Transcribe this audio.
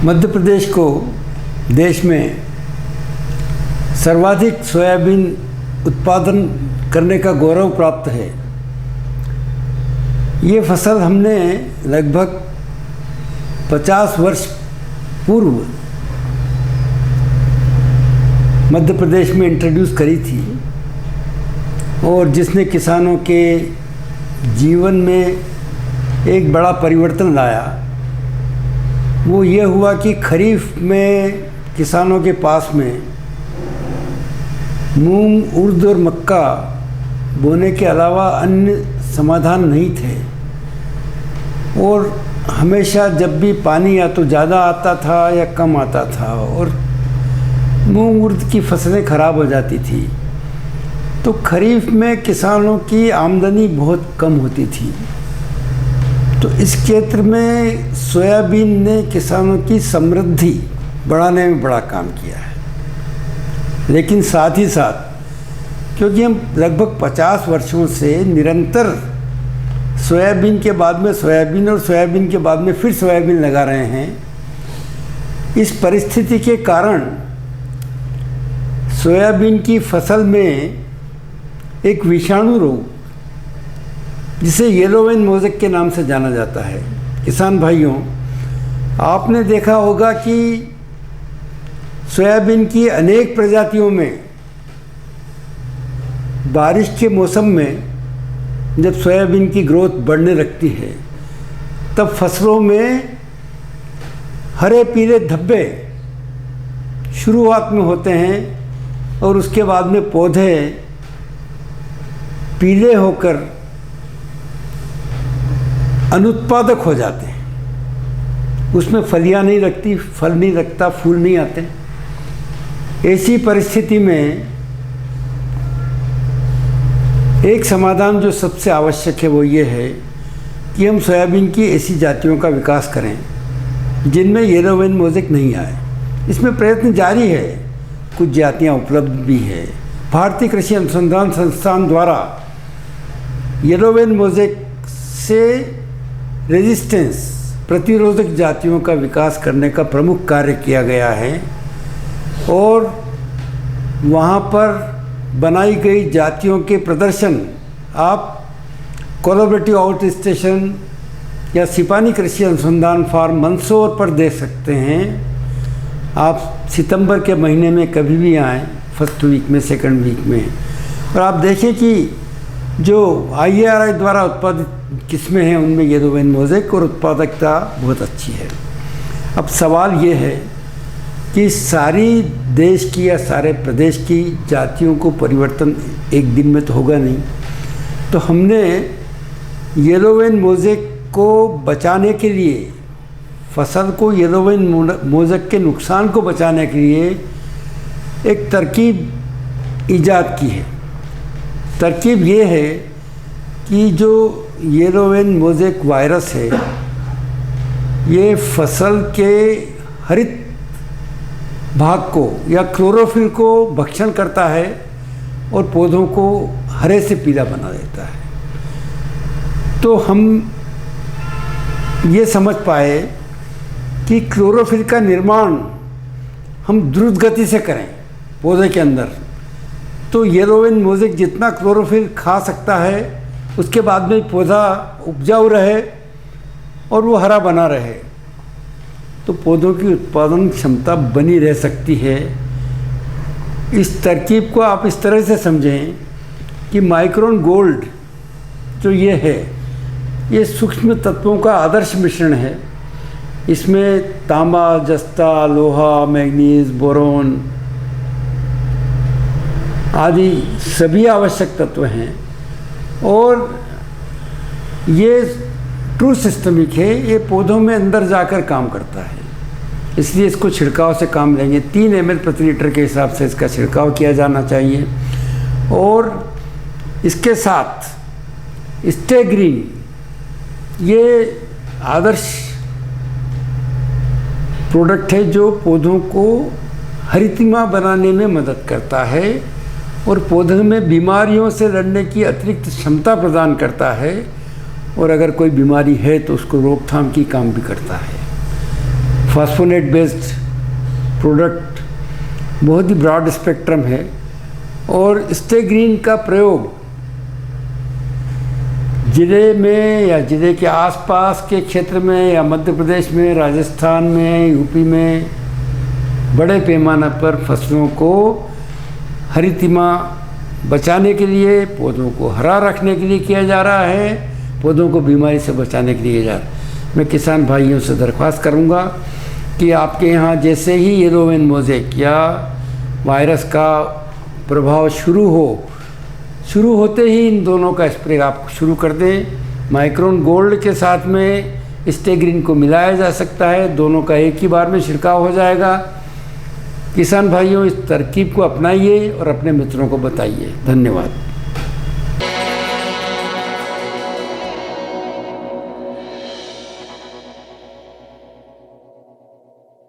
मध्य प्रदेश को देश में सर्वाधिक सोयाबीन उत्पादन करने का गौरव प्राप्त है। ये फसल हमने लगभग 50 वर्ष पूर्व मध्य प्रदेश में इंट्रोड्यूस करी थी और जिसने किसानों के जीवन में एक बड़ा परिवर्तन लाया। वो ये हुआ कि खरीफ में किसानों के पास में मूंग, उर्द और मक्का बोने के अलावा अन्य समाधान नहीं थे और हमेशा जब भी पानी या तो ज़्यादा आता था या कम आता था और मूंग उर्द की फसलें ख़राब हो जाती थी। तो खरीफ में किसानों की आमदनी बहुत कम होती थी। तो इस क्षेत्र में सोयाबीन ने किसानों की समृद्धि बढ़ाने में बड़ा काम किया है। लेकिन साथ ही साथ क्योंकि हम लगभग 50 वर्षों से निरंतर सोयाबीन के बाद में सोयाबीन और सोयाबीन के बाद में फिर सोयाबीन लगा रहे हैं, इस परिस्थिति के कारण सोयाबीन की फसल में एक विषाणु रोग जिसे येलो वेन मोज़ेक के नाम से जाना जाता है। किसान भाइयों, आपने देखा होगा कि सोयाबीन की अनेक प्रजातियों में बारिश के मौसम में जब सोयाबीन की ग्रोथ बढ़ने लगती है तब फसलों में हरे पीले धब्बे शुरुआत में होते हैं और उसके बाद में पौधे पीले होकर अनुत्पादक हो जाते हैं। उसमें फलियां नहीं लगती, फल नहीं लगता, फूल नहीं आते। ऐसी परिस्थिति में एक समाधान जो सबसे आवश्यक है वो ये है कि हम सोयाबीन की ऐसी जातियों का विकास करें जिनमें येलो वेन मोज़ेक नहीं आए। इसमें प्रयत्न जारी है, कुछ जातियां उपलब्ध भी है। भारतीय कृषि अनुसंधान संस्थान द्वारा येलो वेन मोज़ेक से रेजिस्टेंस प्रतिरोधक जातियों का विकास करने का प्रमुख कार्य किया गया है और वहाँ पर बनाई गई जातियों के प्रदर्शन आप कोलैबोरेटिव आउट स्टेशन या सिपाही कृषि अनुसंधान फार्म मंदसौर पर देख सकते हैं। आप सितंबर के महीने में कभी भी आएँ, फर्स्ट वीक में, सेकंड वीक में, और आप देखें कि जो IARI द्वारा उत्पादित किस्में हैं उनमें येलो वेन मोज़ेक और उत्पादकता बहुत अच्छी है। अब सवाल ये है कि सारी देश की या सारे प्रदेश की जातियों को परिवर्तन एक दिन में तो होगा नहीं। तो हमने येलो वेन मोज़ेक को बचाने के लिए, फसल को येलो वेन मोज़ेक के नुकसान को बचाने के लिए एक तरकीब ईजाद की है। तरकीब ये है कि जो येलो वेन मोज़ेक वायरस है ये फसल के हरित भाग को या क्लोरोफिल को भक्षण करता है और पौधों को हरे से पीला बना देता है। तो हम ये समझ पाए कि क्लोरोफिल का निर्माण हम द्रुत गति से करें पौधे के अंदर, तो येलो वेन मोज़ेक जितना क्लोरोफिल खा सकता है उसके बाद में पौधा उपजाऊ रहे और वो हरा बना रहे, तो पौधों की उत्पादन क्षमता बनी रह सकती है। इस तरकीब को आप इस तरह से समझें कि माइक्रोन गोल्ड जो ये है ये सूक्ष्म तत्वों का आदर्श मिश्रण है। इसमें तांबा, जस्ता, लोहा, मैग्नीज, बोरोन आदि सभी आवश्यक तत्व हैं और ये ट्रू सिस्टमिक है। ये पौधों में अंदर जाकर काम करता है, इसलिए इसको छिड़काव से काम लेंगे। 3 ml प्रति लीटर के हिसाब से इसका छिड़काव किया जाना चाहिए। और इसके साथ स्टे ग्रीन ये आदर्श प्रोडक्ट है जो पौधों को हरितिमा बनाने में मदद करता है और पौधों में बीमारियों से लड़ने की अतिरिक्त क्षमता प्रदान करता है और अगर कोई बीमारी है तो उसको रोकथाम की काम भी करता है। फास्फोनेट बेस्ड प्रोडक्ट बहुत ही ब्रॉड स्पेक्ट्रम है और स्टे ग्रीन का प्रयोग ज़िले में या ज़िले के आसपास के क्षेत्र में या मध्य प्रदेश में, राजस्थान में, यूपी में बड़े पैमाने पर फसलों को हरितिमा बचाने के लिए, पौधों को हरा रखने के लिए किया जा रहा है, पौधों को बीमारी से बचाने के लिए किया जा रहा है। मैं किसान भाइयों से दरख्वास्त करूंगा कि आपके यहाँ जैसे ही येलो वेन मोज़ेक या वायरस का प्रभाव शुरू होते ही इन दोनों का स्प्रे आप शुरू कर दें। माइक्रोन गोल्ड के साथ में स्टे ग्रीन को मिलाया जा सकता है, दोनों का एक ही बार में छिड़काव हो जाएगा। किसान भाइयों, इस तरकीब को अपनाइए और अपने मित्रों को बताइए। धन्यवाद।